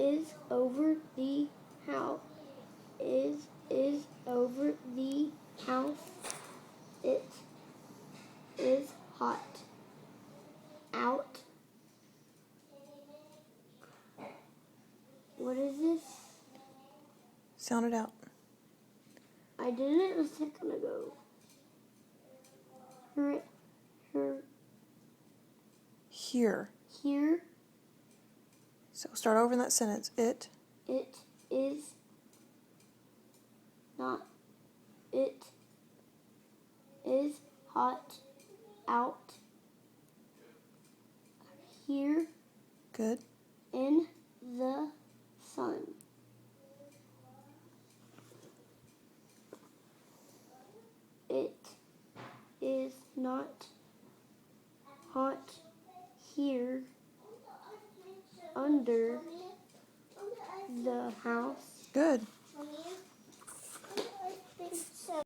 is over the house. Is over the house. It is hot out. What is this? Sound it out. I did it a second ago. Here. Here. So start over in that sentence. It is not. It is hot out here. Good. In the sun. It is not hot here under the house. Good.